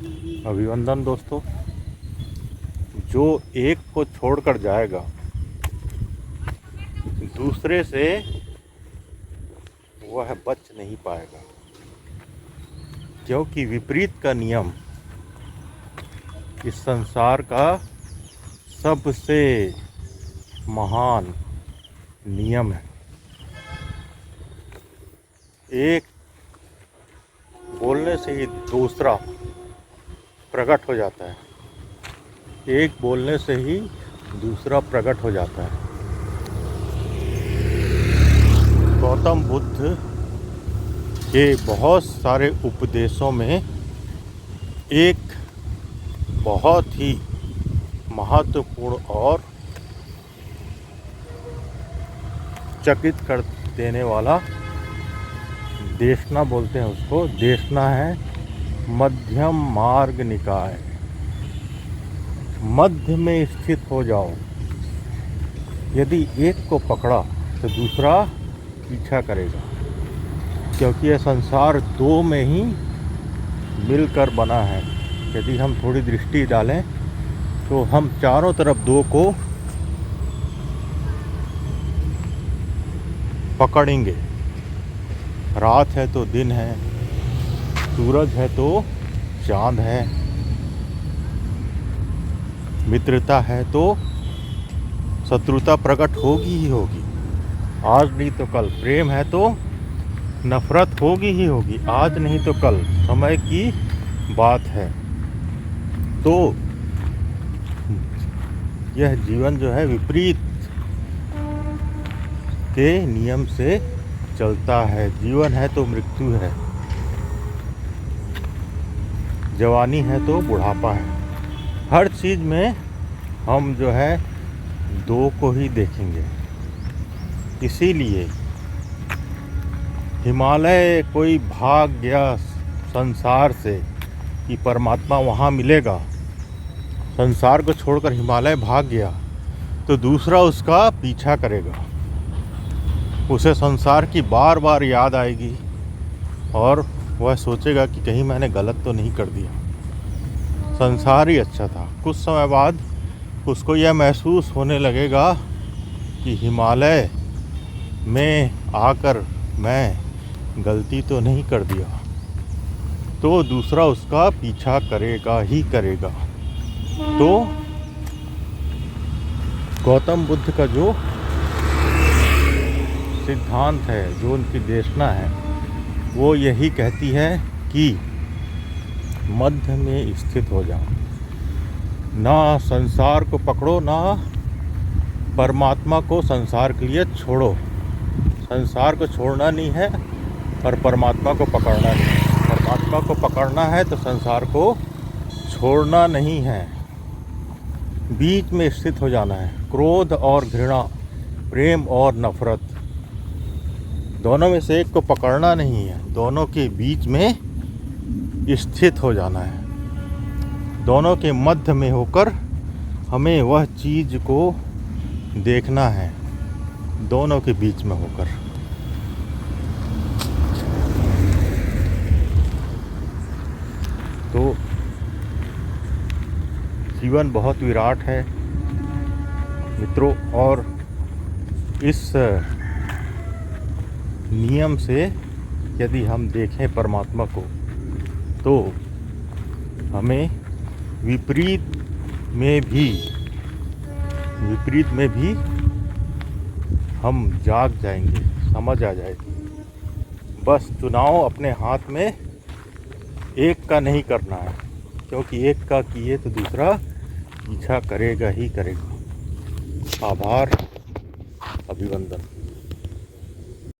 अभिवंदन दोस्तों। जो एक को छोड़कर जाएगा दूसरे से वह बच नहीं पाएगा, क्योंकि विपरीत का नियम इस संसार का सबसे महान नियम है। एक बोलने से ही दूसरा प्रकट हो जाता है, एक बोलने से ही दूसरा प्रकट हो जाता है। गौतम बुद्ध के बहुत सारे उपदेशों में एक बहुत ही महत्वपूर्ण और चकित कर देने वाला देशना बोलते हैं उसको, देशना है मध्यम मार्ग निकाय। मध्य में स्थित हो जाओ। यदि एक को पकड़ा तो दूसरा पीछा करेगा, क्योंकि यह संसार दो में ही मिलकर बना है। यदि हम थोड़ी दृष्टि डालें तो हम चारों तरफ दो को पकड़ेंगे। रात है तो दिन है, सूरज है तो चांद है, मित्रता है तो शत्रुता प्रकट होगी ही होगी। आज नहीं तो कल प्रेम है तो नफरत होगी ही होगी। आज नहीं तो कल समय की बात है। तो यह जीवन जो है विपरीत के नियम से चलता है। जीवन है तो मृत्यु है, जवानी है तो बुढ़ापा है। हर चीज़ में हम जो है दो को ही देखेंगे। इसीलिए हिमालय कोई भाग गया संसार से कि परमात्मा वहाँ मिलेगा, संसार को छोड़कर हिमालय भाग गया तो दूसरा उसका पीछा करेगा। उसे संसार की बार बार याद आएगी और वह सोचेगा कि कहीं मैंने गलत तो नहीं कर दिया। संसार ही अच्छा था। कुछ समय बाद उसको यह महसूस होने लगेगा कि हिमालय में आकर मैं गलती तो नहीं कर दिया, तो दूसरा उसका पीछा करेगा ही करेगा। तो गौतम बुद्ध का जो सिद्धांत है, जो उनकी देशना है, वो यही कहती है कि मध्य में स्थित हो जाओ। ना संसार को पकड़ो, ना परमात्मा को संसार के लिए छोड़ो। संसार को छोड़ना नहीं है और परमात्मा को पकड़ना नहीं है। परमात्मा को पकड़ना है तो संसार को छोड़ना नहीं है। बीच में स्थित हो जाना है। क्रोध और घृणा, प्रेम और नफरत, दोनों में से एक को पकड़ना नहीं है, दोनों के बीच में स्थित हो जाना है। दोनों के मध्य में होकर हमें वह चीज़ को देखना है, दोनों के बीच में होकर। तो जीवन बहुत विराट है मित्रों, और इस नियम से यदि हम देखें परमात्मा को तो हमें विपरीत में भी हम जाग जाएंगे, समझ आ जाएगी। बस चुनाव अपने हाथ में एक का नहीं करना है, क्योंकि एक का किए तो दूसरा पीछा करेगा ही करेगा। आभार, अभिवंदन।